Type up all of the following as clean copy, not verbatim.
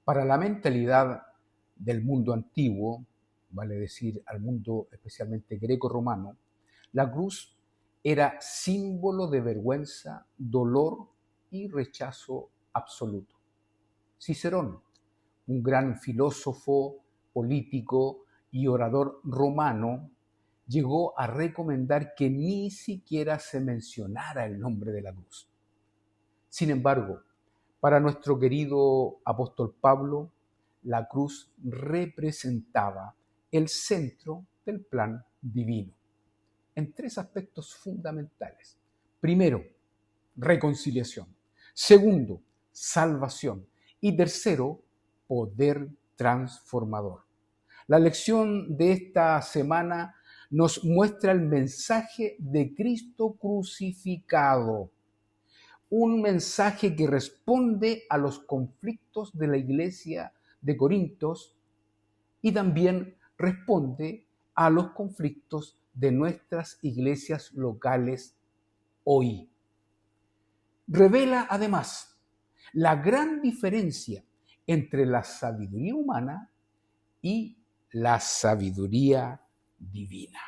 Para la mentalidad del mundo antiguo, vale decir al mundo especialmente greco-romano, la cruz era símbolo de vergüenza, dolor y rechazo absoluto. Cicerón, un gran filósofo, político y orador romano, llegó a recomendar que ni siquiera se mencionara el nombre de la cruz. Sin embargo, para nuestro querido apóstol Pablo, la cruz representaba el centro del plan divino en tres aspectos fundamentales. Primero, reconciliación. Segundo, salvación. Y tercero, poder transformador. La lección de esta semana nos muestra el mensaje de Cristo crucificado. Un mensaje que responde a los conflictos de la iglesia de Corintios y también responde a los conflictos de nuestras iglesias locales hoy. Revela además la gran diferencia entre la sabiduría humana y la sabiduría divina.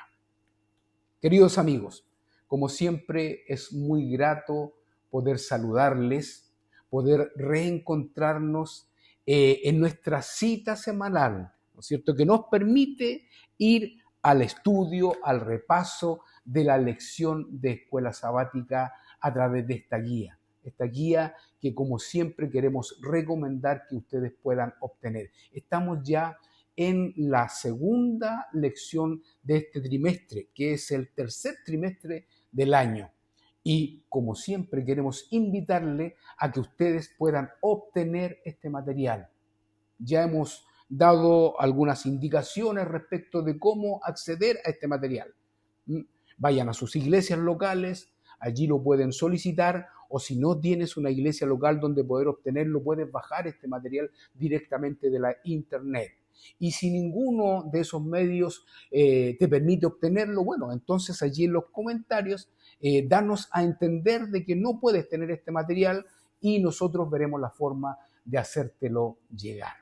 Queridos amigos, como siempre es muy grato poder saludarles, poder reencontrarnos en nuestra cita semanal, ¿no es cierto?, que nos permite ir al estudio, al repaso de la lección de escuela sabática a través de esta guía que como siempre queremos recomendar que ustedes puedan obtener. Estamos ya en la segunda lección de este trimestre, que es el tercer trimestre del año. Y como siempre queremos invitarle a que ustedes puedan obtener este material. Ya hemos dado algunas indicaciones respecto de cómo acceder a este material. Vayan a sus iglesias locales, allí lo pueden solicitar, o si no tienes una iglesia local donde poder obtenerlo, puedes bajar este material directamente de la internet. Y si ninguno de esos medios te permite obtenerlo, bueno, entonces allí en los comentarios danos a entender de que no puedes tener este material y nosotros veremos la forma de hacértelo llegar.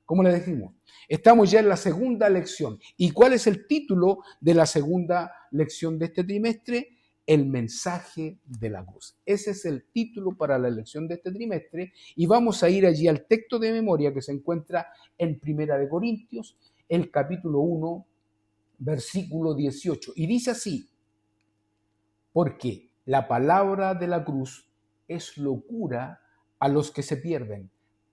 Como les dijimos, estamos ya en la segunda lección. ¿Y cuál es el título de la segunda lección de este trimestre? El mensaje de la cruz. Ese es el título para la lección de este trimestre y vamos a ir allí al texto de memoria que se encuentra en Primera de Corintios, el capítulo 1, versículo 18. Y dice así: porque la palabra de la cruz es locura a los que se pierden,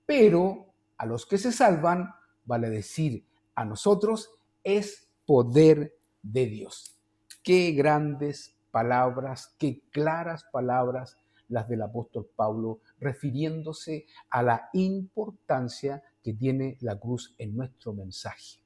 pero a los que se salvan, vale decir, a nosotros, es poder de Dios. Qué grandes palabras, qué claras palabras las del apóstol Pablo, refiriéndose a la importancia que tiene la cruz en nuestro mensaje.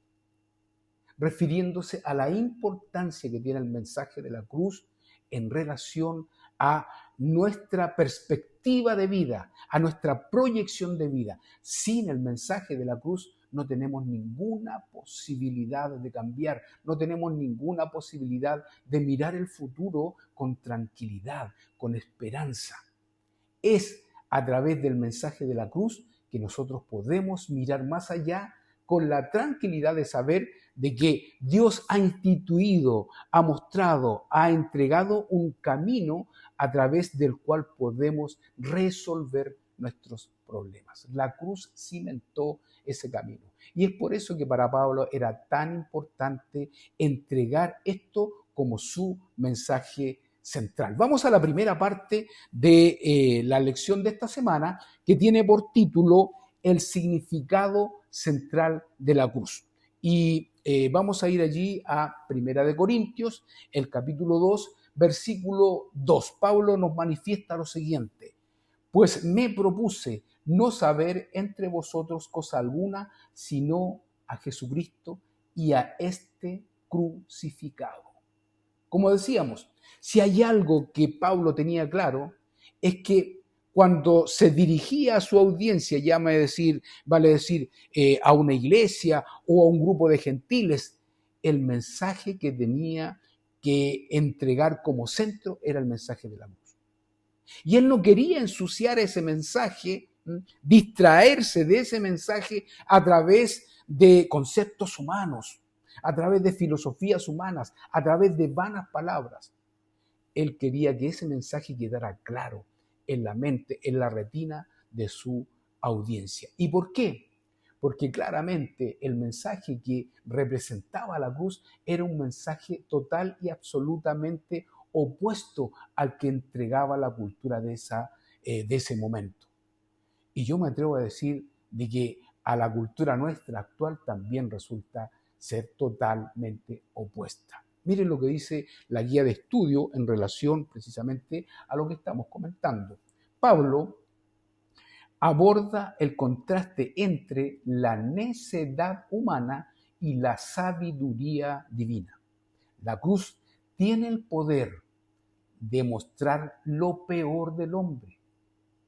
Refiriéndose a la importancia que tiene el mensaje de la cruz en relación a nuestra perspectiva de vida, a nuestra proyección de vida. Sin el mensaje de la cruz no tenemos ninguna posibilidad de cambiar, no tenemos ninguna posibilidad de mirar el futuro con tranquilidad, con esperanza. Es a través del mensaje de la cruz que nosotros podemos mirar más allá con la tranquilidad de saber de que Dios ha instituido, ha mostrado, ha entregado un camino a través del cual podemos resolver nuestros problemas. La cruz cimentó ese camino. Y es por eso que para Pablo era tan importante entregar esto como su mensaje central. Vamos a la primera parte de la lección de esta semana, que tiene por título el significado central de la cruz. Y vamos a ir allí a Primera de Corintios, el capítulo 2, versículo 2. Pablo nos manifiesta lo siguiente: pues me propuse no saber entre vosotros cosa alguna, sino a Jesucristo y a este crucificado. Como decíamos, si hay algo que Pablo tenía claro, es que cuando se dirigía a su audiencia, vale decir, a una iglesia o a un grupo de gentiles, el mensaje que tenía que entregar como centro era el mensaje de la cruz. Y él no quería ensuciar ese mensaje distraerse de ese mensaje a través de conceptos humanos, a través de filosofías humanas, a través de vanas palabras. Él quería que ese mensaje quedara claro en la mente, en la retina de su audiencia. ¿Y por qué? Porque claramente el mensaje que representaba la cruz era un mensaje total y absolutamente opuesto al que entregaba la cultura de ese momento. Y yo me atrevo a decir de que a la cultura nuestra actual también resulta ser totalmente opuesta. Miren lo que dice la guía de estudio en relación precisamente a lo que estamos comentando. Pablo aborda el contraste entre la necedad humana y la sabiduría divina. La cruz tiene el poder de mostrar lo peor del hombre,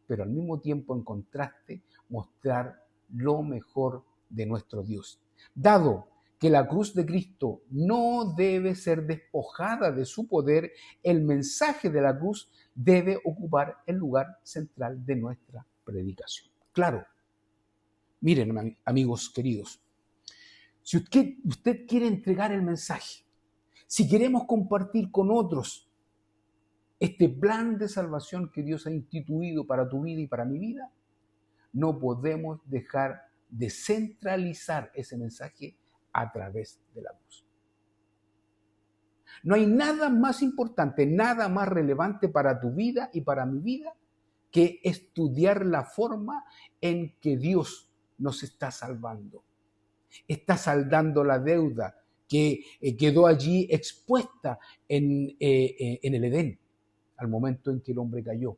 pero al mismo tiempo, en contraste, mostrar lo mejor de nuestro Dios. Dado que la cruz de Cristo no debe ser despojada de su poder, el mensaje de la cruz debe ocupar el lugar central de nuestra predicación. Claro, miren, amigos queridos, si usted quiere entregar el mensaje, si queremos compartir con otros este plan de salvación que Dios ha instituido para tu vida y para mi vida, no podemos dejar de centralizar ese mensaje a través de la cruz. No hay nada más importante, nada más relevante para tu vida y para mi vida que estudiar la forma en que Dios nos está salvando. Está saldando la deuda que quedó allí expuesta en el Edén, al momento en que el hombre cayó.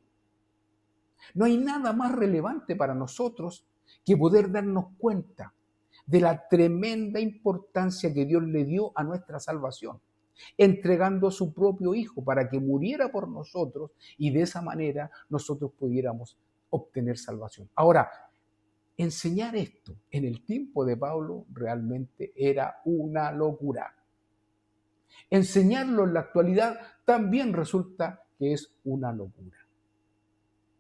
No hay nada más relevante para nosotros que poder darnos cuenta de la tremenda importancia que Dios le dio a nuestra salvación, entregando a su propio Hijo para que muriera por nosotros y de esa manera nosotros pudiéramos obtener salvación. Ahora, enseñar esto en el tiempo de Pablo realmente era una locura. Enseñarlo en la actualidad también resulta que es una locura.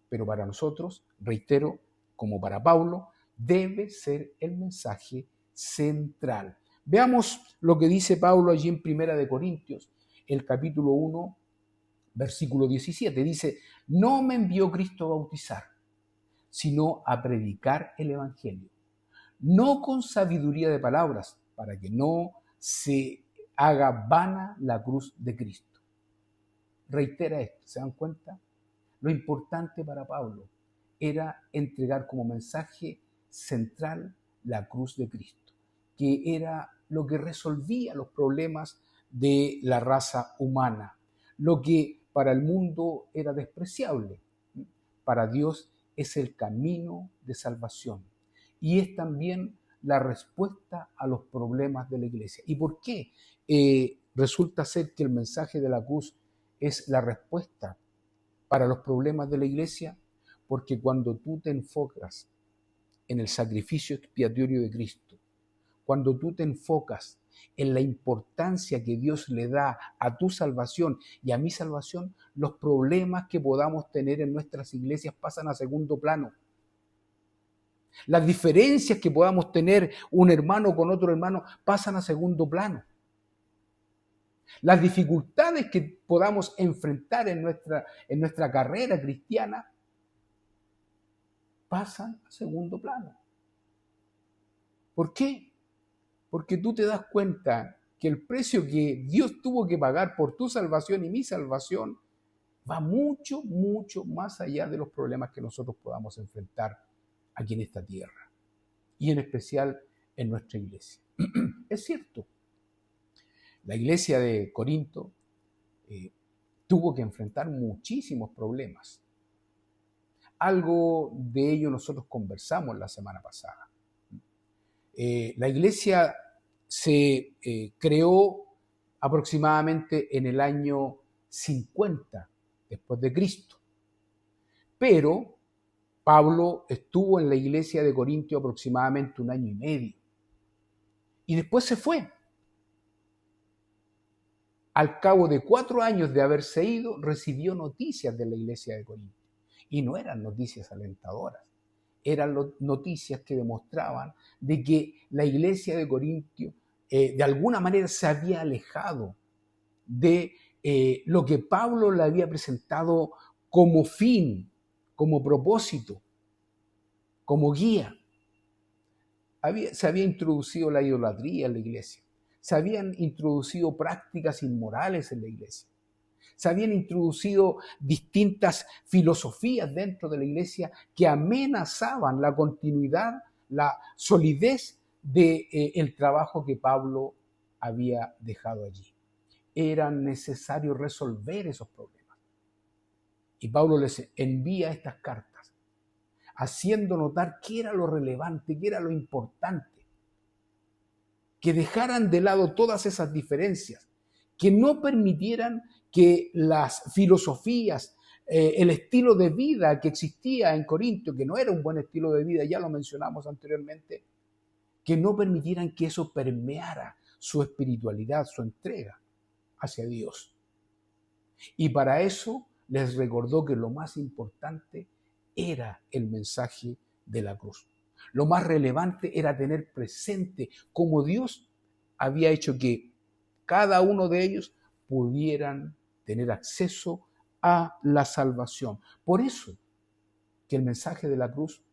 Pero para nosotros, reitero, como para Pablo, debe ser el mensaje central. Veamos lo que dice Pablo allí en Primera de Corintios, el capítulo 1, versículo 17. Dice, no me envió Cristo a bautizar, sino a predicar el Evangelio, no con sabiduría de palabras, para que no se haga vana la cruz de Cristo. Reitera esto, ¿se dan cuenta? Lo importante para Pablo era entregar como mensaje central la cruz de Cristo, que era lo que resolvía los problemas de la raza humana, lo que para el mundo era despreciable. Para Dios es el camino de salvación y es también la respuesta a los problemas de la iglesia. ¿Y por qué resulta ser que el mensaje de la cruz es la respuesta para los problemas de la iglesia? Porque cuando tú te enfocas en el sacrificio expiatorio de Cristo, cuando tú te enfocas en la importancia que Dios le da a tu salvación y a mi salvación, los problemas que podamos tener en nuestras iglesias pasan a segundo plano. Las diferencias que podamos tener un hermano con otro hermano pasan a segundo plano. Las dificultades que podamos enfrentar en nuestra carrera cristiana pasan a segundo plano. ¿Por qué? Porque tú te das cuenta que el precio que Dios tuvo que pagar por tu salvación y mi salvación va mucho, mucho más allá de los problemas que nosotros podamos enfrentar aquí en esta tierra y en especial en nuestra iglesia. Es cierto, la iglesia de Corinto tuvo que enfrentar muchísimos problemas. Algo de ello nosotros conversamos la semana pasada. La iglesia se creó aproximadamente en el año 50 después de Cristo, pero Pablo estuvo en la iglesia de Corinto aproximadamente 1 año y medio y después se fue. Al cabo de 4 años de haberse ido, recibió noticias de la iglesia de Corinto y no eran noticias alentadoras, eran noticias que demostraban de que la iglesia de Corintio de alguna manera se había alejado de lo que Pablo le había presentado como fin, como propósito, como guía. Se había introducido la idolatría en la iglesia, se habían introducido prácticas inmorales en la iglesia, se habían introducido distintas filosofías dentro de la iglesia que amenazaban la continuidad, la solidez del trabajo que Pablo había dejado allí. Era necesario resolver esos problemas. Y Pablo les envía estas cartas, haciendo notar qué era lo relevante, qué era lo importante, que dejaran de lado todas esas diferencias, que no permitieran que las filosofías, el estilo de vida que existía en Corinto, que no era un buen estilo de vida, ya lo mencionamos anteriormente, que no permitieran que eso permeara su espiritualidad, su entrega hacia Dios. Y para eso les recordó que lo más importante era el mensaje de la cruz. Lo más relevante era tener presente cómo Dios había hecho que cada uno de ellos pudieran tener acceso a la salvación. Por eso que el mensaje de la cruz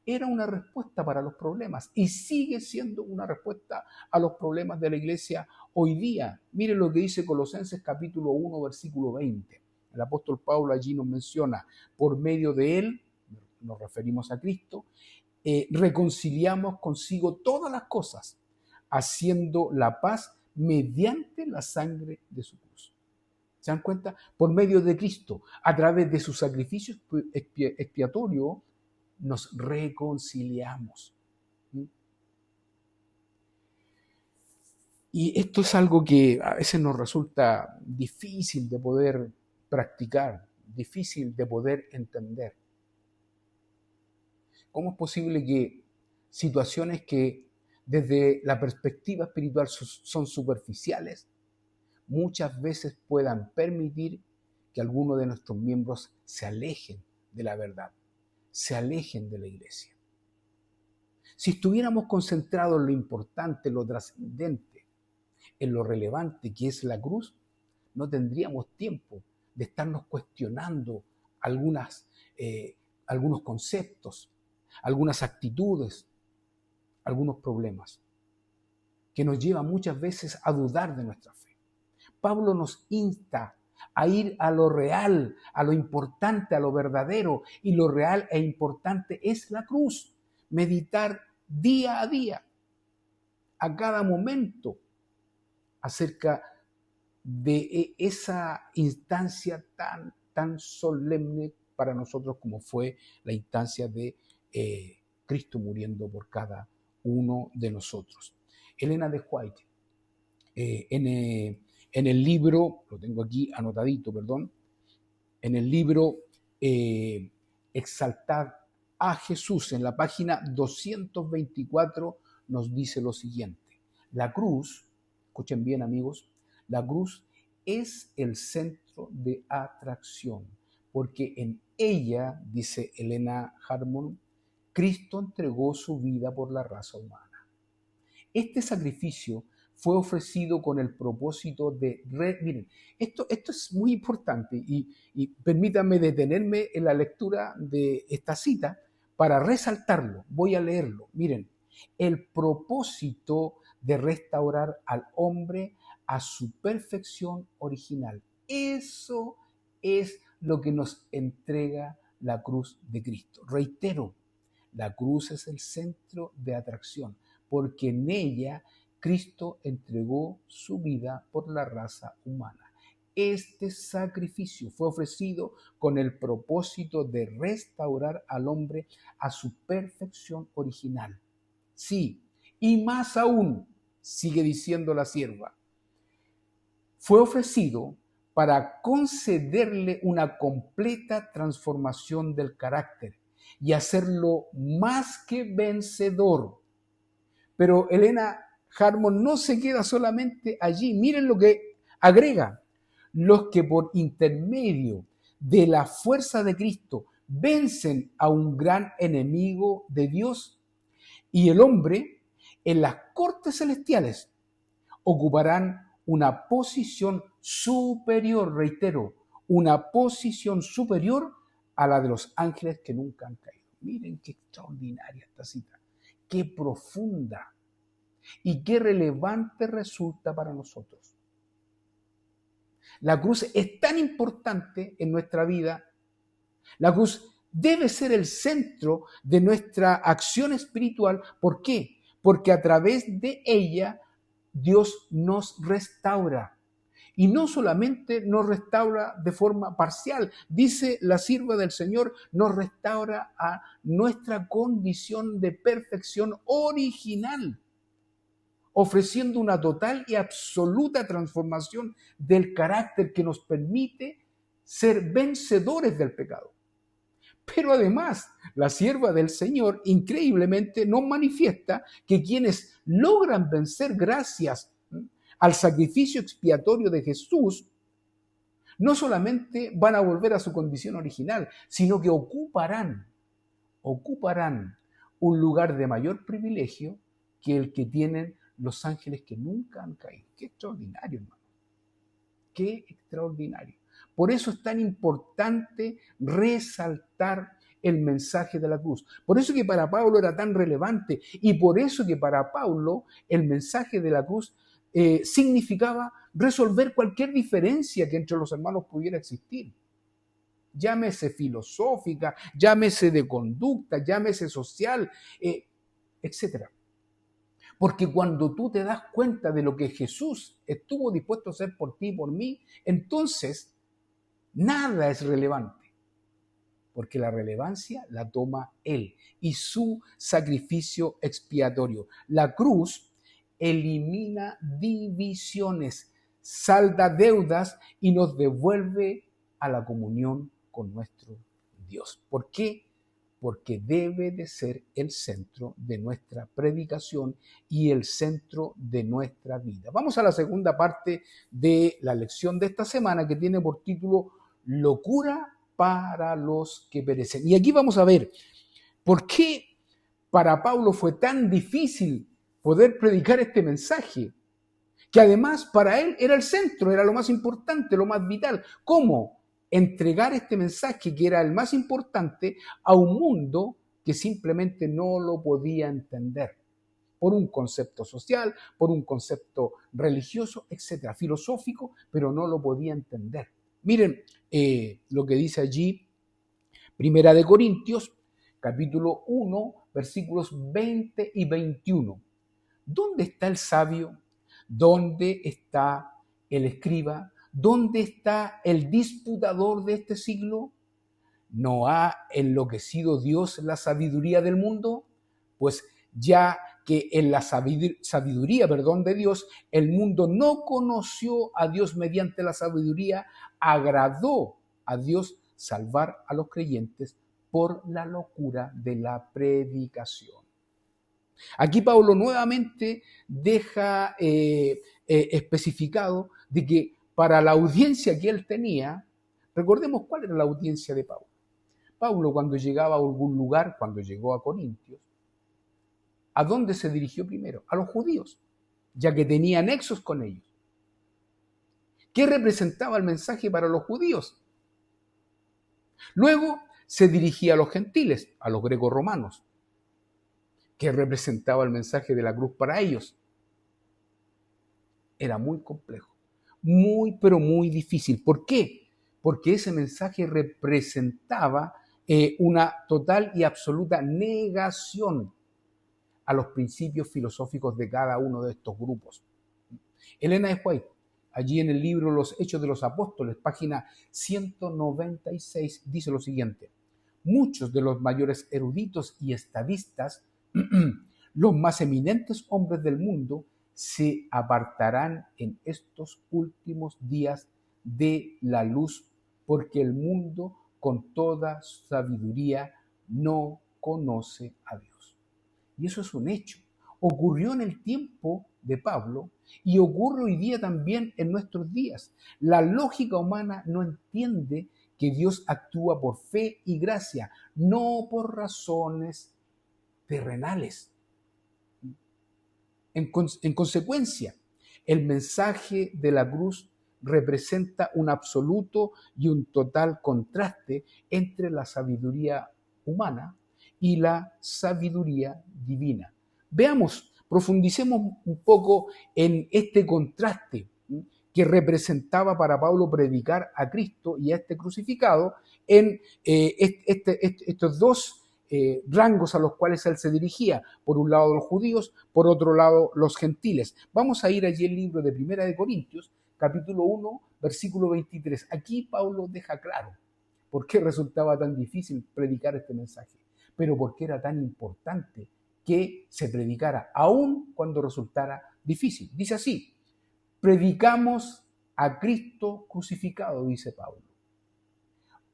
era una respuesta para los problemas y sigue siendo una respuesta a los problemas de la iglesia hoy día. Miren lo que dice Colosenses capítulo 1, versículo 20. El apóstol Pablo allí nos menciona, por medio de él, nos referimos a Cristo, reconciliamos consigo todas las cosas, haciendo la paz mediante la sangre de su cruz. ¿Se dan cuenta? Por medio de Cristo, a través de su sacrificio expiatorio, nos reconciliamos. Y esto es algo que a veces nos resulta difícil de poder practicar, difícil de poder entender. ¿Cómo es posible que situaciones que desde la perspectiva espiritual son superficiales, muchas veces puedan permitir que algunos de nuestros miembros se alejen de la verdad, se alejen de la iglesia? Si estuviéramos concentrados en lo importante, en lo trascendente, en lo relevante que es la cruz, no tendríamos tiempo de estarnos cuestionando algunos conceptos, algunas actitudes, algunos problemas, que nos llevan muchas veces a dudar de nuestra fe. Pablo nos insta a ir a lo real, a lo importante, a lo verdadero, y lo real e importante es la cruz. Meditar día a día, a cada momento, acerca de esa instancia tan solemne para nosotros como fue la instancia de Cristo muriendo por cada uno de nosotros. Elena de White, en el libro, lo tengo aquí anotadito, perdón, en el libro Exaltad a Jesús, en la página 224, nos dice lo siguiente: la cruz, escuchen bien amigos, la cruz es el centro de atracción, porque en ella, dice Elena Harmon, Cristo entregó su vida por la raza humana. Este sacrificio fue ofrecido con el propósito de... Miren, esto es muy importante y permítanme detenerme en la lectura de esta cita para resaltarlo. Voy a leerlo. Miren, el propósito de restaurar al hombre a su perfección original. Eso es lo que nos entrega la cruz de Cristo. Reitero, la cruz es el centro de atracción, porque en ella Cristo entregó su vida por la raza humana. Este sacrificio fue ofrecido con el propósito de restaurar al hombre a su perfección original. Sí, y más aún, sigue diciendo la sierva, fue ofrecido para concederle una completa transformación del carácter y hacerlo más que vencedor. Pero Elena Harmon no se queda solamente allí. Miren lo que agrega: los que por intermedio de la fuerza de Cristo vencen a un gran enemigo de Dios y el hombre en las cortes celestiales ocuparán una posición superior, reitero, una posición superior a la de los ángeles que nunca han caído. Miren qué extraordinaria esta cita, qué profunda y qué relevante resulta para nosotros. La cruz es tan importante en nuestra vida. La cruz debe ser el centro de nuestra acción espiritual. ¿Por qué? Porque a través de ella Dios nos restaura. Y no solamente nos restaura de forma parcial, dice la sierva del Señor, nos restaura a nuestra condición de perfección original, ofreciendo una total y absoluta transformación del carácter que nos permite ser vencedores del pecado. Pero además, la sierva del Señor increíblemente nos manifiesta que quienes logran vencer gracias al sacrificio expiatorio de Jesús, no solamente van a volver a su condición original, sino que ocuparán un lugar de mayor privilegio que el que tienen los ángeles que nunca han caído. Qué extraordinario, hermano. Qué extraordinario. Por eso es tan importante resaltar el mensaje de la cruz. Por eso que para Pablo era tan relevante y por eso que para Pablo el mensaje de la cruz significaba resolver cualquier diferencia que entre los hermanos pudiera existir. Llámese filosófica, llámese de conducta, llámese social, etc. Porque cuando tú te das cuenta de lo que Jesús estuvo dispuesto a hacer por ti y por mí, entonces nada es relevante. Porque la relevancia la toma Él y su sacrificio expiatorio. La cruz elimina divisiones, salda deudas y nos devuelve a la comunión con nuestro Dios. ¿Por qué? Porque debe de ser el centro de nuestra predicación y el centro de nuestra vida. Vamos a la segunda parte de la lección de esta semana que tiene por título Locura para los que perecen. Y aquí vamos a ver por qué para Pablo fue tan difícil poder predicar este mensaje, que además para él era el centro, era lo más importante, lo más vital. ¿Cómo? Entregar este mensaje que era el más importante a un mundo que simplemente no lo podía entender por un concepto social, por un concepto religioso, etcétera, filosófico, pero no lo podía entender. Miren lo que dice allí Primera de Corintios, capítulo 1, versículos 20 y 21. ¿Dónde está el sabio? ¿Dónde está el escriba? ¿Dónde está el disputador de este siglo? ¿No ha enloquecido Dios la sabiduría del mundo? Pues ya que en la sabiduría de Dios, el mundo no conoció a Dios mediante la sabiduría, agradó a Dios salvar a los creyentes por la locura de la predicación. Aquí Pablo nuevamente deja especificado de que para la audiencia que él tenía, recordemos cuál era la audiencia de Pablo. Pablo, cuando llegaba a algún lugar, cuando llegó a Corintios, ¿a dónde se dirigió primero? A los judíos, ya que tenía nexos con ellos. ¿Qué representaba el mensaje para los judíos? Luego se dirigía a los gentiles, a los grecorromanos. ¿Qué representaba el mensaje de la cruz para ellos? Era muy complejo, pero muy difícil. ¿Por qué? Porque ese mensaje representaba una total y absoluta negación a los principios filosóficos de cada uno de estos grupos. Elena de White, allí en el libro Los Hechos de los Apóstoles, página 196, dice lo siguiente: muchos de los mayores eruditos y estadistas, los más eminentes hombres del mundo, se apartarán en estos últimos días de la luz, porque el mundo con toda sabiduría no conoce a Dios. Y eso es un hecho. Ocurrió en el tiempo de Pablo y ocurre hoy día también en nuestros días. La lógica humana no entiende que Dios actúa por fe y gracia, no por razones terrenales. En consecuencia, el mensaje de la cruz representa un absoluto y un total contraste entre la sabiduría humana y la sabiduría divina. Veamos, profundicemos un poco en este contraste que representaba para Pablo predicar a Cristo y a este crucificado en estos dos rangos a los cuales él se dirigía. Por un lado los judíos, por otro lado los gentiles. Vamos a ir allí al libro de Primera de Corintios, capítulo 1, versículo 23. Aquí Pablo deja claro por qué resultaba tan difícil predicar este mensaje, pero por qué era tan importante que se predicara, aun cuando resultara difícil. Dice así: predicamos a Cristo crucificado, dice Pablo.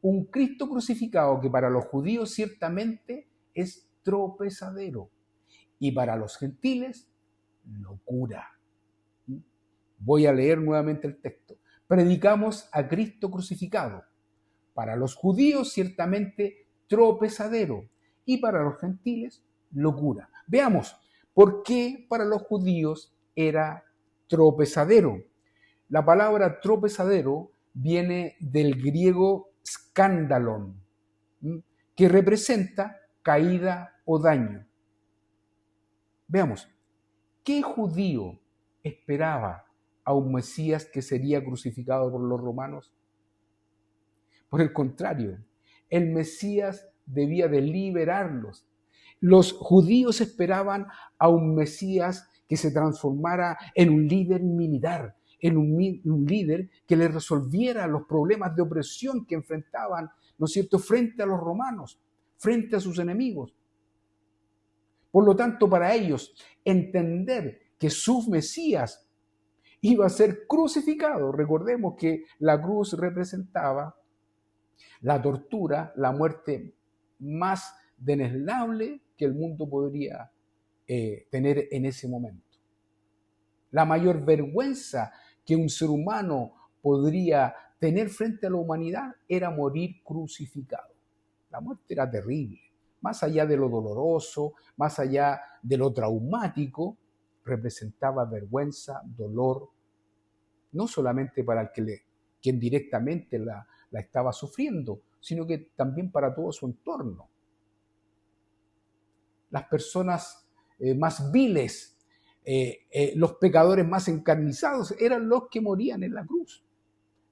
Un Cristo crucificado que para los judíos ciertamente es tropezadero y para los gentiles locura. Voy a leer nuevamente el texto. Predicamos a Cristo crucificado. Para los judíos ciertamente tropezadero y para los gentiles locura. Veamos, ¿por qué para los judíos era tropezadero? La palabra tropezadero viene del griego skandalon, que representa caída o daño. Veamos, ¿qué judío esperaba a un Mesías que sería crucificado por los romanos? Por el contrario, el Mesías debía de liberarlos. Los judíos esperaban a un Mesías que se transformara en un líder militar, en un líder que les resolviera los problemas de opresión que enfrentaban, ¿no es cierto?, frente a los romanos, frente a sus enemigos. Por lo tanto, para ellos, entender que su Mesías iba a ser crucificado, recordemos que la cruz representaba la tortura, la muerte más desdeñable que el mundo podría tener en ese momento. La mayor vergüenza que un ser humano podría tener frente a la humanidad era morir crucificado. La muerte era terrible. Más allá de lo doloroso, más allá de lo traumático, representaba vergüenza, dolor, no solamente para el quien directamente la estaba sufriendo, sino que también para todo su entorno. Las personas más viles, los pecadores más encarnizados eran los que morían en la cruz.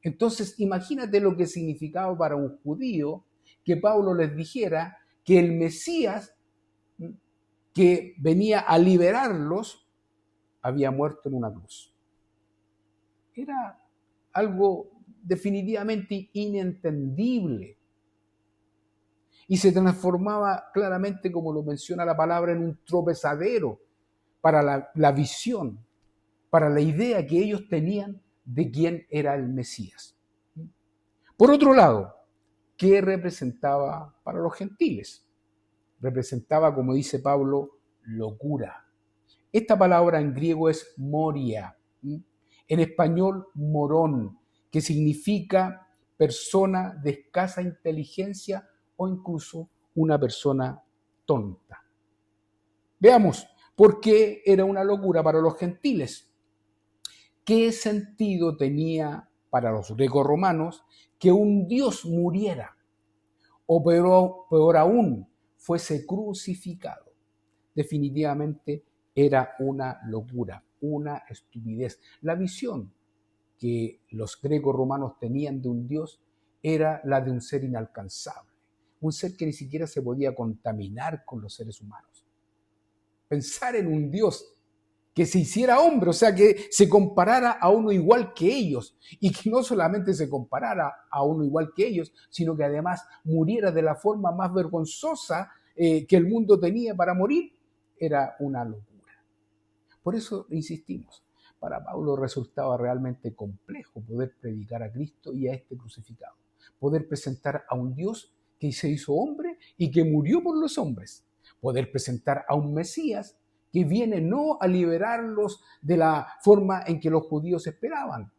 Entonces, imagínate lo que significaba para un judío que Pablo les dijera que el Mesías que venía a liberarlos había muerto en una cruz. Era algo definitivamente inentendible. Y se transformaba claramente, como lo menciona la palabra, en un tropezadero para la visión, para la idea que ellos tenían de quién era el Mesías. Por otro lado, ¿qué representaba para los gentiles? Representaba, como dice Pablo, locura. Esta palabra en griego es moria, en español morón, que significa persona de escasa inteligencia o incluso una persona tonta. Veamos, ¿por qué era una locura para los gentiles? ¿Qué sentido tenía para los grecorromanos que un Dios muriera o peor aún, fuese crucificado? Definitivamente era una locura, una estupidez. La visión que los grecorromanos tenían de un Dios era la de un ser inalcanzable, un ser que ni siquiera se podía contaminar con los seres humanos. Pensar en un Dios que se hiciera hombre, o sea, que se comparara a uno igual que ellos, y que no solamente se comparara a uno igual que ellos, sino que además muriera de la forma más vergonzosa que el mundo tenía para morir, era una locura. Por eso insistimos, para Pablo resultaba realmente complejo poder predicar a Cristo y a este crucificado, poder presentar a un Dios que se hizo hombre y que murió por los hombres, poder presentar a un Mesías que viene no a liberarlos de la forma en que los judíos esperaban,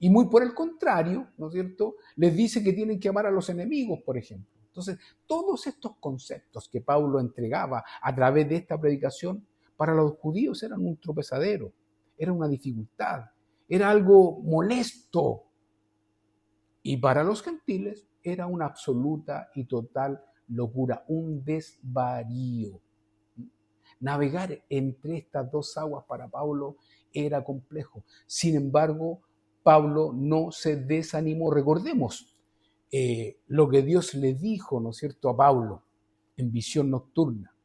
Y muy por el contrario, ¿no es cierto?, les dice que tienen que amar a los enemigos, por ejemplo. Entonces, todos estos conceptos que Pablo entregaba a través de esta predicación, para los judíos eran un tropezadero, era una dificultad, era algo molesto. Y para los gentiles era una absoluta y total locura, un desvarío. Navegar entre estas dos aguas para Pablo era complejo. Sin embargo, Pablo no se desanimó. Recordemos lo que Dios le dijo, ¿no es cierto?, a Pablo en visión nocturna.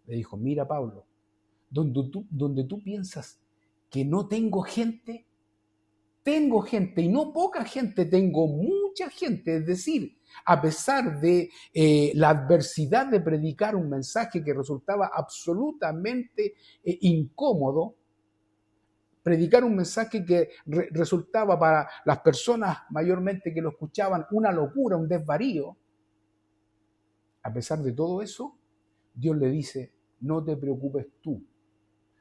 Le dijo, mira Pablo, donde tú piensas que no tengo gente y no poca gente, tengo mucha gente. Es decir, a pesar de la adversidad de predicar un mensaje que resultaba absolutamente incómodo, predicar un mensaje que resultaba para las personas mayormente que lo escuchaban una locura, un desvarío, a pesar de todo eso, Dios le dice, no te preocupes tú,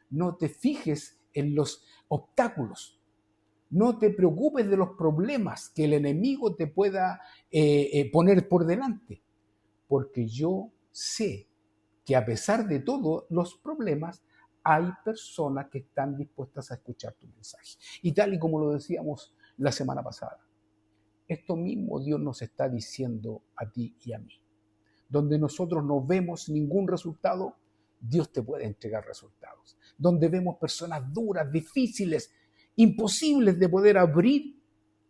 no te fijes en los obstáculos, no te preocupes de los problemas que el enemigo te pueda poner por delante, porque yo sé que a pesar de todos los problemas, hay personas que están dispuestas a escuchar tu mensaje. Y tal y como lo decíamos la semana pasada, esto mismo Dios nos está diciendo a ti y a mí. Donde nosotros no vemos ningún resultado, Dios te puede entregar resultados. Donde vemos personas duras, difíciles, imposibles de poder abrir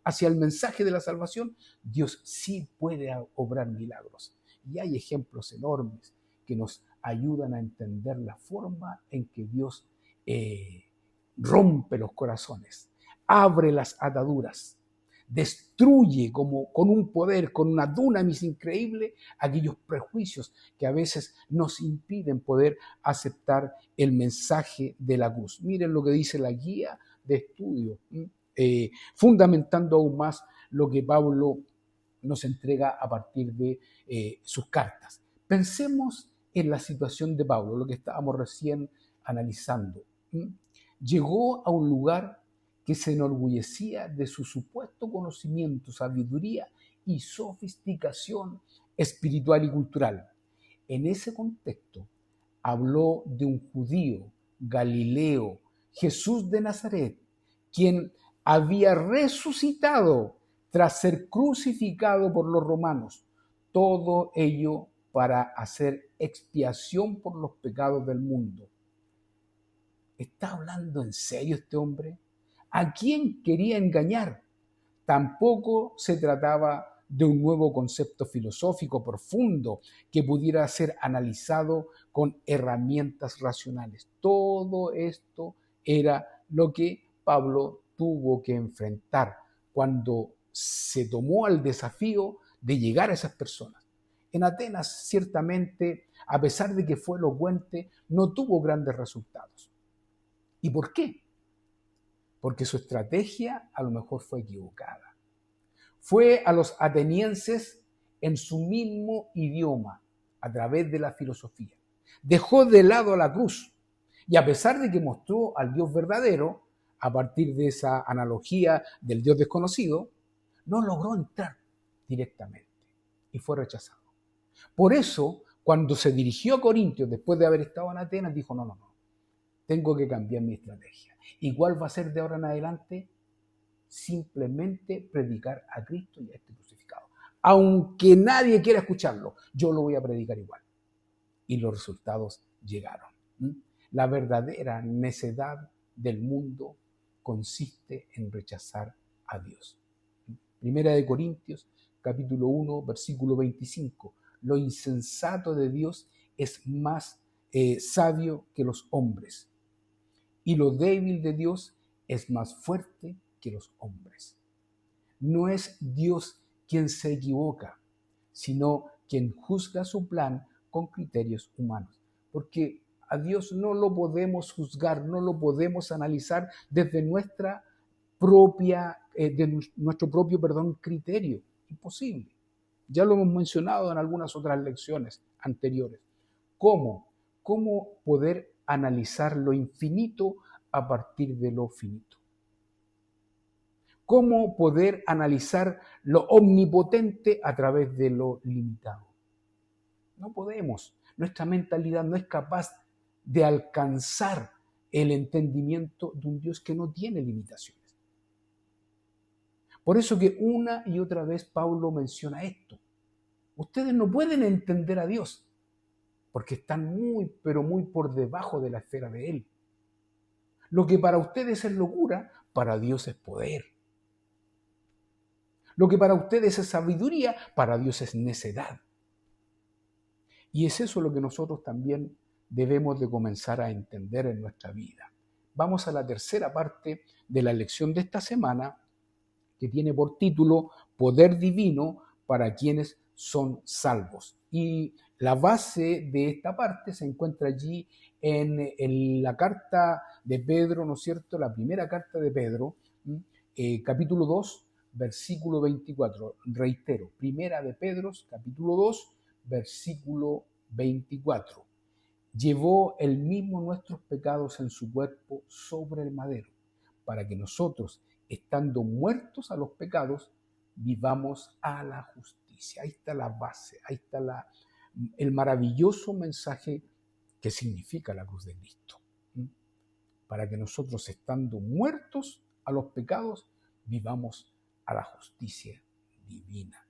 hacia el mensaje de la salvación, Dios sí puede obrar milagros. Y hay ejemplos enormes que nos ayudan a entender la forma en que Dios rompe los corazones, abre las ataduras, destruye como con un poder, con una dunamis increíble, aquellos prejuicios que a veces nos impiden poder aceptar el mensaje de la cruz. Miren lo que dice la guía de estudio, fundamentando aún más lo que Pablo nos entrega a partir de sus cartas. Pensemos en la situación de Pablo, lo que estábamos recién analizando. Llegó a un lugar que se enorgullecía de su supuesto conocimiento, sabiduría y sofisticación espiritual y cultural. En ese contexto, habló de un judío, Galileo, Jesús de Nazaret, quien había resucitado tras ser crucificado por los romanos. Todo ello para hacer expiación por los pecados del mundo. ¿Está hablando en serio este hombre? ¿A quién quería engañar? Tampoco se trataba de un nuevo concepto filosófico profundo que pudiera ser analizado con herramientas racionales. Todo esto era lo que Pablo tuvo que enfrentar cuando se tomó al desafío de llegar a esas personas. En Atenas, ciertamente, a pesar de que fue elocuente, no tuvo grandes resultados. ¿Y por qué? Porque su estrategia a lo mejor fue equivocada. Fue a los atenienses en su mismo idioma, a través de la filosofía. Dejó de lado la cruz y a pesar de que mostró al Dios verdadero, a partir de esa analogía del Dios desconocido, no logró entrar directamente y fue rechazado. Por eso, cuando se dirigió a Corintios después de haber estado en Atenas, dijo, no, tengo que cambiar mi estrategia. ¿Y cuál va a ser de ahora en adelante? Simplemente predicar a Cristo y a este crucificado. Aunque nadie quiera escucharlo, yo lo voy a predicar igual. Y los resultados llegaron. La verdadera necedad del mundo consiste en rechazar a Dios. Primera de Corintios, capítulo 1, versículo 25. Lo insensato de Dios es más sabio que los hombres, y lo débil de Dios es más fuerte que los hombres. No es Dios quien se equivoca, sino quien juzga su plan con criterios humanos. Porque a Dios no lo podemos juzgar, no lo podemos analizar desde nuestro propio criterio. Imposible. Ya lo hemos mencionado en algunas otras lecciones anteriores. ¿Cómo? ¿Cómo poder analizar lo infinito a partir de lo finito? ¿Cómo poder analizar lo omnipotente a través de lo limitado? No podemos. Nuestra mentalidad no es capaz de alcanzar el entendimiento de un Dios que no tiene limitaciones. Por eso que una y otra vez Pablo menciona esto. Ustedes no pueden entender a Dios porque están muy, pero muy por debajo de la esfera de Él. Lo que para ustedes es locura, para Dios es poder. Lo que para ustedes es sabiduría, para Dios es necedad. Y es eso lo que nosotros también debemos de comenzar a entender en nuestra vida. Vamos a la tercera parte de la lección de esta semana, que tiene por título Poder Divino para quienes son salvos. Y la base de esta parte se encuentra allí en la carta de Pedro, ¿no es cierto? La primera carta de Pedro, capítulo 2, versículo 24. Reitero, primera de Pedro, capítulo 2, versículo 24. Llevó él mismo nuestros pecados en su cuerpo sobre el madero, para que nosotros, estando muertos a los pecados, vivamos a la justicia. Ahí está la base, ahí está el maravilloso mensaje que significa la cruz de Cristo. Para que nosotros, estando muertos a los pecados, vivamos a la justicia divina.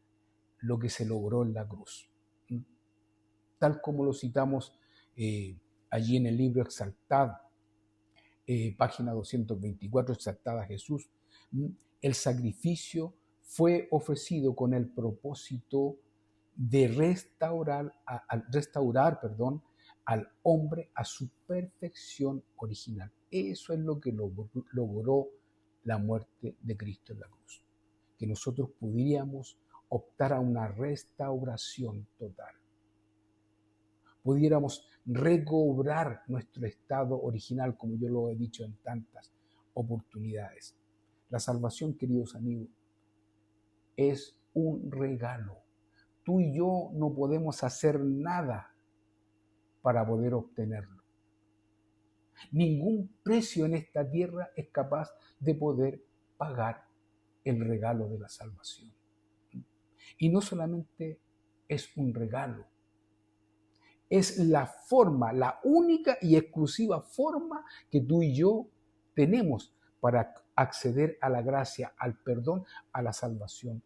Lo que se logró en la cruz. Tal como lo citamos allí en el libro Exaltad, página 224, Exaltada Jesús. El sacrificio fue ofrecido con el propósito de restaurar al hombre a su perfección original. Eso es lo que logró la muerte de Cristo en la cruz. Que nosotros pudiéramos optar a una restauración total. Pudiéramos recobrar nuestro estado original, como yo lo he dicho en tantas oportunidades. La salvación, queridos amigos, es un regalo. Tú y yo no podemos hacer nada para poder obtenerlo. Ningún precio en esta tierra es capaz de poder pagar el regalo de la salvación. Y no solamente es un regalo, es la forma, la única y exclusiva forma que tú y yo tenemos para acceder a la gracia, al perdón, a la salvación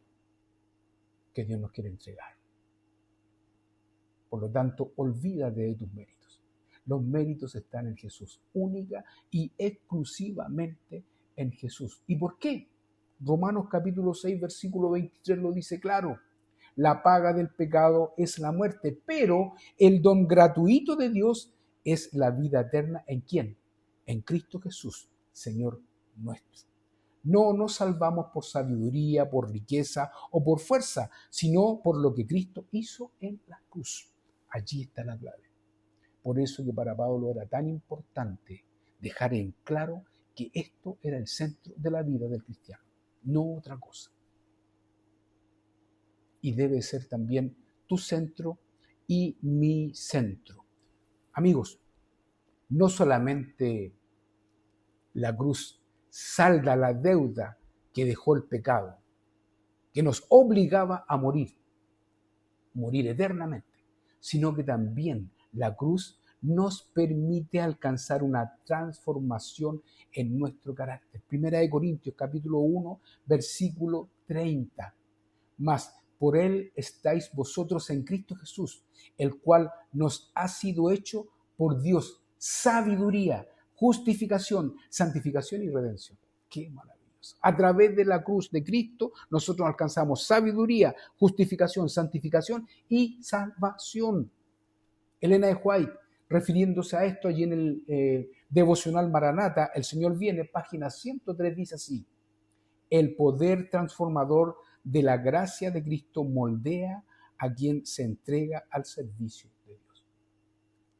que Dios nos quiere entregar. Por lo tanto, olvídate de tus méritos. Los méritos están en Jesús, única y exclusivamente en Jesús. ¿Y por qué? Romanos capítulo 6, versículo 23 lo dice claro. La paga del pecado es la muerte, pero el don gratuito de Dios es la vida eterna. ¿En quién? En Cristo Jesús, Señor nuestro. No nos salvamos por sabiduría, por riqueza o por fuerza, sino por lo que Cristo hizo en la cruz. Allí está la clave. Por eso que para Pablo era tan importante dejar en claro que esto era el centro de la vida del cristiano, no otra cosa. Y debe ser también tu centro y mi centro. Amigos, no solamente la cruz salda la deuda que dejó el pecado, que nos obligaba a morir eternamente, sino que también la cruz nos permite alcanzar una transformación en nuestro carácter. Primera de Corintios, capítulo 1, versículo 30. Mas por él estáis vosotros en Cristo Jesús, el cual nos ha sido hecho por Dios sabiduría, justificación, santificación y redención. ¡Qué maravilloso! A través de la cruz de Cristo nosotros alcanzamos sabiduría, justificación, santificación y salvación. Elena de White, refiriéndose a esto allí en el devocional Maranata, El Señor viene, página 103, dice así: el poder transformador de la gracia de Cristo moldea a quien se entrega al servicio de Dios.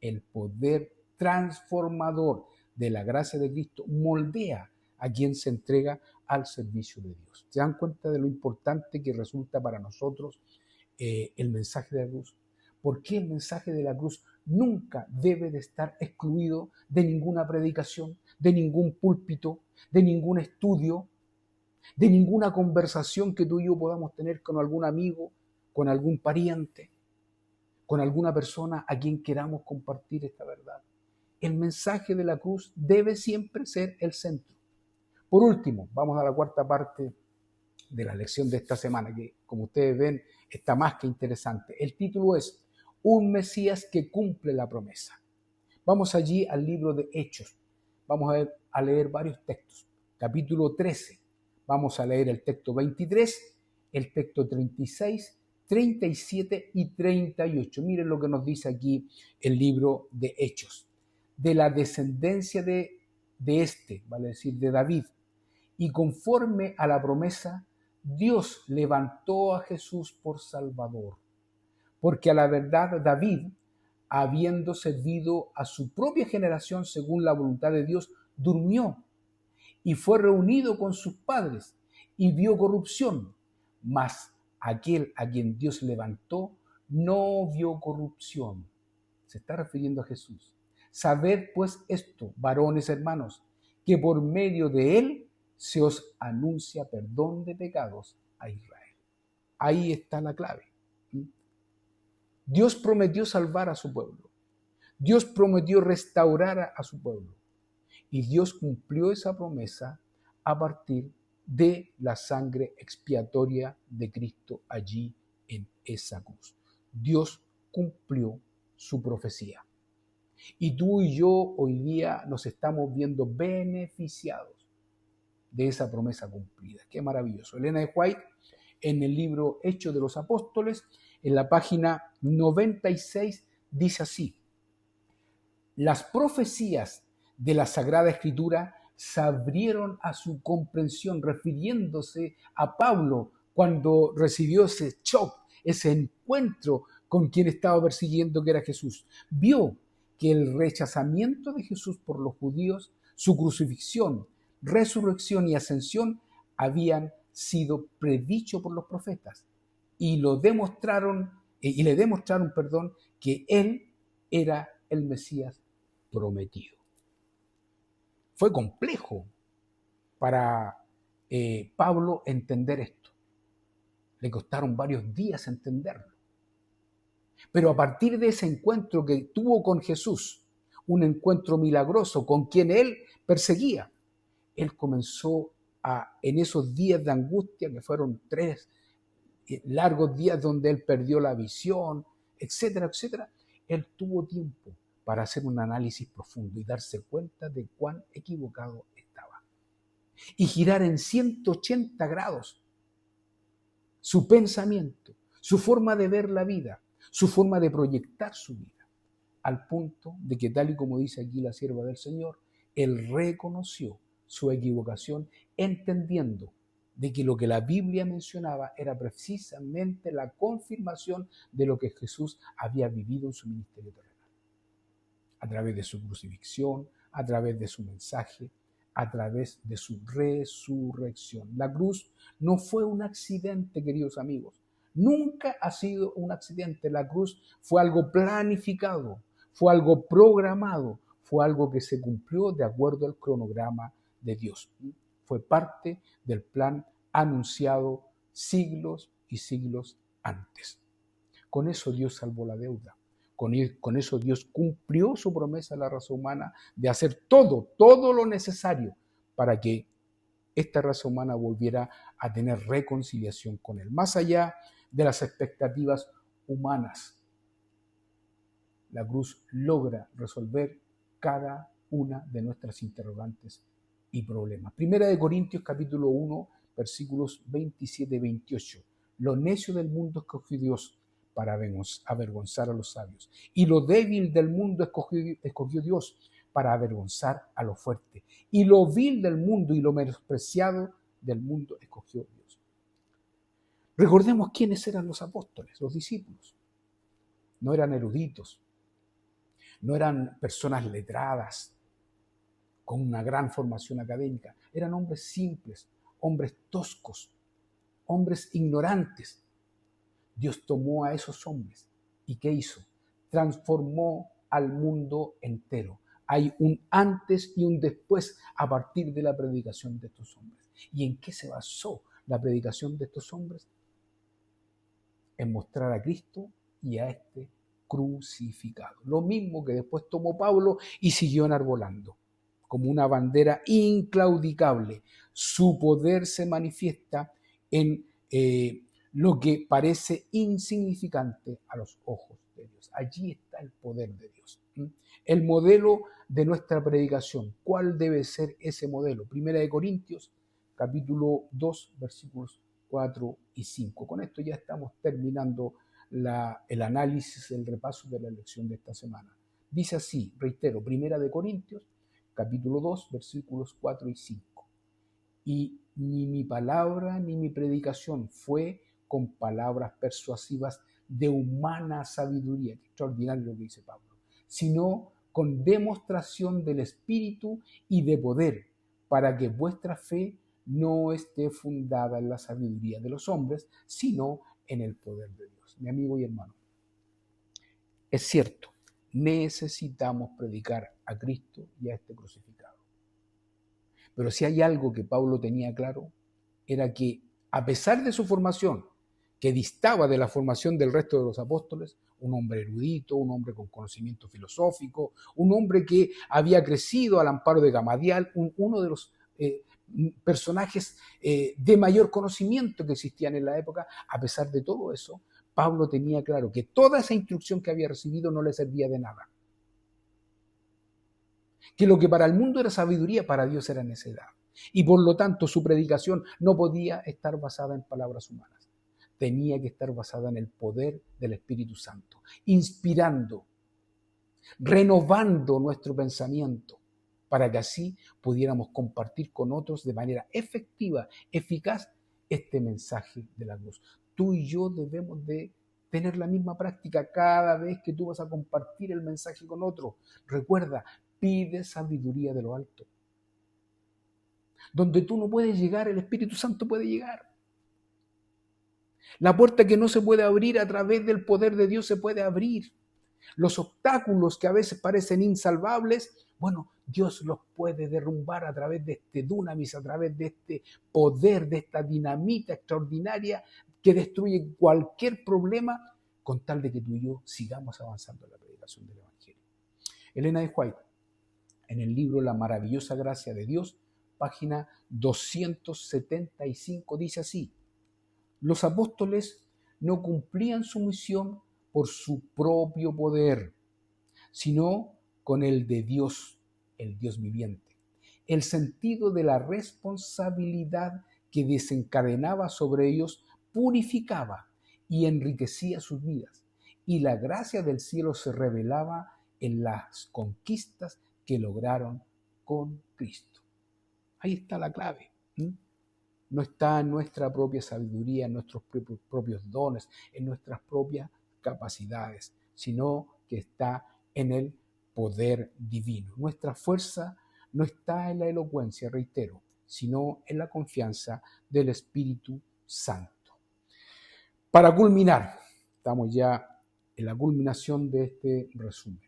El poder transformador de la gracia de Cristo moldea a quien se entrega al servicio de Dios. ¿Se dan cuenta de lo importante que resulta para nosotros el mensaje de la cruz? ¿Por qué el mensaje de la cruz nunca debe de estar excluido de ninguna predicación, de ningún púlpito, de ningún estudio? de ninguna conversación que tú y yo podamos tener con algún amigo, con algún pariente, con alguna persona a quien queramos compartir esta verdad. El mensaje de la cruz debe siempre ser el centro. Por último, vamos a la cuarta parte de la lección de esta semana, que como ustedes ven está más que interesante. El título es Un Mesías que cumple la promesa. Vamos allí al libro de Hechos. Vamos a leer varios textos. Capítulo 13. Vamos a leer el texto 23, el texto 36, 37 y 38. Miren lo que nos dice aquí el libro de Hechos. De la descendencia de vale decir, de David, y conforme a la promesa, Dios levantó a Jesús por Salvador. Porque a la verdad David, habiendo servido a su propia generación según la voluntad de Dios, durmió y fue reunido con sus padres y vio corrupción. Mas aquel a quien Dios levantó no vio corrupción. Se está refiriendo a Jesús. Sabed pues esto, varones hermanos, que por medio de él se os anuncia perdón de pecados a Israel. Ahí está la clave. Dios prometió salvar a su pueblo. Dios prometió restaurar a su pueblo. Y Dios cumplió esa promesa a partir de la sangre expiatoria de Cristo allí en esa cruz. Dios cumplió su profecía. Y tú y yo hoy día nos estamos viendo beneficiados de esa promesa cumplida. Qué maravilloso. Elena de White, en el libro Hechos de los Apóstoles, en la página 96, dice así: las profecías de la Sagrada Escritura se abrieron a su comprensión, refiriéndose a Pablo cuando recibió ese shock, ese encuentro con quien estaba persiguiendo, que era Jesús. Vio que el rechazamiento de Jesús por los judíos, su crucifixión, resurrección y ascensión habían sido predicho por los profetas y le demostraron, que él era el Mesías prometido. Fue complejo para Pablo entender esto. Le costaron varios días entenderlo. Pero a partir de ese encuentro que tuvo con Jesús, un encuentro milagroso con quien él perseguía, él comenzó en esos días de angustia, que fueron 3 largos días donde él perdió la visión, etcétera, etcétera, él tuvo tiempo para hacer un análisis profundo y darse cuenta de cuán equivocado estaba. Y girar en 180 grados su pensamiento, su forma de ver la vida, su forma de proyectar su vida, al punto de que, tal y como dice aquí la sierva del Señor, él reconoció su equivocación, entendiendo de que lo que la Biblia mencionaba era precisamente la confirmación de lo que Jesús había vivido en su ministerio terrenal. A través de su crucifixión, a través de su mensaje, a través de su resurrección. La cruz no fue un accidente, queridos amigos. Nunca ha sido un accidente. La cruz fue algo planificado, fue algo programado, fue algo que se cumplió de acuerdo al cronograma de Dios. Fue parte del plan anunciado siglos y siglos antes. Con eso Dios salvó la deuda. Con eso Dios cumplió su promesa a la raza humana de hacer todo lo necesario para que esta raza humana volviera a tener reconciliación con Él. Más allá de las expectativas humanas, la cruz logra resolver cada una de nuestras interrogantes y problemas. Primera de Corintios capítulo 1, versículos 27 y 28. Lo necio del mundo escogió Dios para avergonzar a los sabios. Y lo débil del mundo escogió Dios para avergonzar a lo fuerte. Y lo vil del mundo y lo menospreciado del mundo escogió Dios. Recordemos quiénes eran los apóstoles, los discípulos. No eran eruditos, no eran personas letradas, con una gran formación académica. Eran hombres simples, hombres toscos, hombres ignorantes. Dios tomó a esos hombres y ¿qué hizo? Transformó al mundo entero. Hay un antes y un después a partir de la predicación de estos hombres. ¿Y en qué se basó la predicación de estos hombres? En mostrar a Cristo y a este crucificado. Lo mismo que después tomó Pablo y siguió enarbolando como una bandera inclaudicable. Su poder se manifiesta en lo que parece insignificante a los ojos de Dios. Allí está el poder de Dios. El modelo de nuestra predicación. ¿Cuál debe ser ese modelo? Primera de Corintios, capítulo 2, versículos 4 y 5. Con esto ya estamos terminando el análisis, el repaso de la lección de esta semana. Dice así, reitero, Primera de Corintios, capítulo 2, versículos 4 y 5. Y ni mi palabra ni mi predicación fue con palabras persuasivas de humana sabiduría, que extraordinario lo que dice Pablo, sino con demostración del Espíritu y de poder, para que vuestra fe no esté fundada en la sabiduría de los hombres, sino en el poder de Dios. Mi amigo y hermano, es cierto, necesitamos predicar a Cristo y a este crucificado. Pero si hay algo que Pablo tenía claro, era que a pesar de su formación, que distaba de la formación del resto de los apóstoles, un hombre erudito, un hombre con conocimiento filosófico, un hombre que había crecido al amparo de Gamaliel, uno de los personajes de mayor conocimiento que existían en la época. A pesar de todo eso, Pablo tenía claro que toda esa instrucción que había recibido no le servía de nada. Que lo que para el mundo era sabiduría, para Dios era necedad. Y por lo tanto su predicación no podía estar basada en palabras humanas. Tenía que estar basada en el poder del Espíritu Santo, inspirando, renovando nuestro pensamiento, para que así pudiéramos compartir con otros de manera efectiva, eficaz, este mensaje de la cruz. Tú y yo debemos de tener la misma práctica cada vez que tú vas a compartir el mensaje con otro. Recuerda, pide sabiduría de lo alto. Donde tú no puedes llegar, el Espíritu Santo puede llegar. La puerta que no se puede abrir a través del poder de Dios se puede abrir. Los obstáculos que a veces parecen insalvables, bueno, Dios los puede derrumbar a través de este dunamis, a través de este poder, de esta dinamita extraordinaria que destruye cualquier problema con tal de que tú y yo sigamos avanzando en la predicación del Evangelio. Elena de White, en el libro La maravillosa gracia de Dios, página 275, dice así: los apóstoles no cumplían su misión por su propio poder, sino con el de Dios, el Dios viviente. El sentido de la responsabilidad que desencadenaba sobre ellos purificaba y enriquecía sus vidas, y la gracia del cielo se revelaba en las conquistas que lograron con Cristo. Ahí está la clave. No está en nuestra propia sabiduría, en nuestros propios dones, en nuestras propias capacidades, sino que está en el poder divino. Nuestra fuerza no está en la elocuencia, reitero, sino en la confianza del Espíritu Santo. Para culminar, estamos ya en la culminación de este resumen.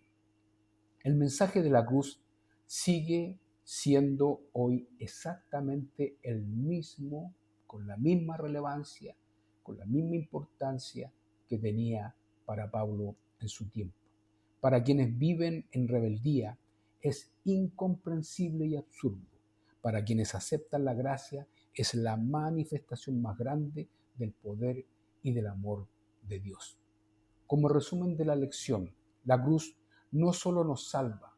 El mensaje de la cruz sigue siendo hoy exactamente el mismo, con la misma relevancia, con la misma importancia que tenía para Pablo en su tiempo. Para quienes viven en rebeldía es incomprensible y absurdo. Para quienes aceptan la gracia es la manifestación más grande del poder y del amor de Dios. Como resumen de la lección, la cruz no solo nos salva,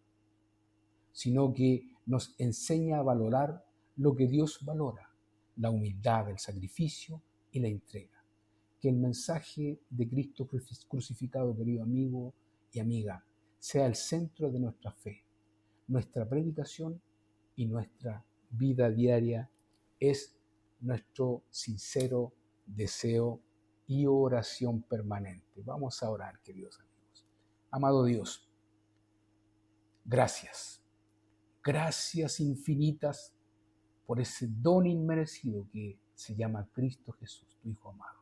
sino que nos enseña a valorar lo que Dios valora, la humildad, el sacrificio y la entrega. Que el mensaje de Cristo crucificado, querido amigo y amiga, sea el centro de nuestra fe. Nuestra predicación y nuestra vida diaria es nuestro sincero deseo y oración permanente. Vamos a orar, queridos amigos. Amado Dios, gracias. Gracias infinitas por ese don inmerecido que se llama Cristo Jesús, tu Hijo amado,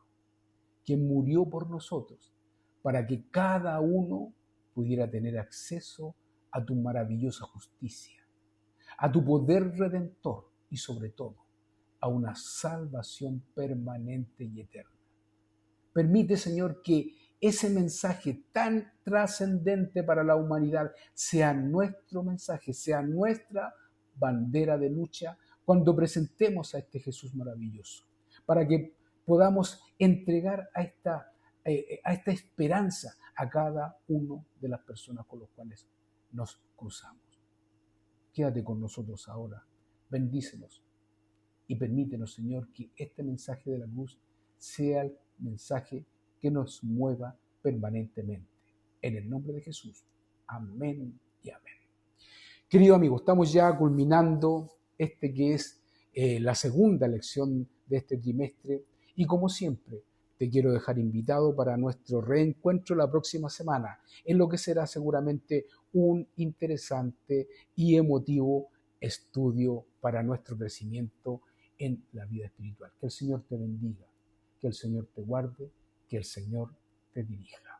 quien murió por nosotros para que cada uno pudiera tener acceso a tu maravillosa justicia, a tu poder redentor y sobre todo a una salvación permanente y eterna. Permite, Señor, que ese mensaje tan trascendente para la humanidad sea nuestro mensaje, sea nuestra bandera de lucha cuando presentemos a este Jesús maravilloso, para que podamos entregar a esta esperanza a cada una de las personas con las cuales nos cruzamos. Quédate con nosotros ahora, bendícenos y permítenos, Señor, que este mensaje de la cruz sea el mensaje que nos mueva permanentemente. En el nombre de Jesús. Amén y amén. Querido amigo, estamos ya culminando este que es la segunda lección de este trimestre y como siempre te quiero dejar invitado para nuestro reencuentro la próxima semana, en lo que será seguramente un interesante y emotivo estudio para nuestro crecimiento en la vida espiritual. Que el Señor te bendiga, que el Señor te guarde, que el Señor te dirija.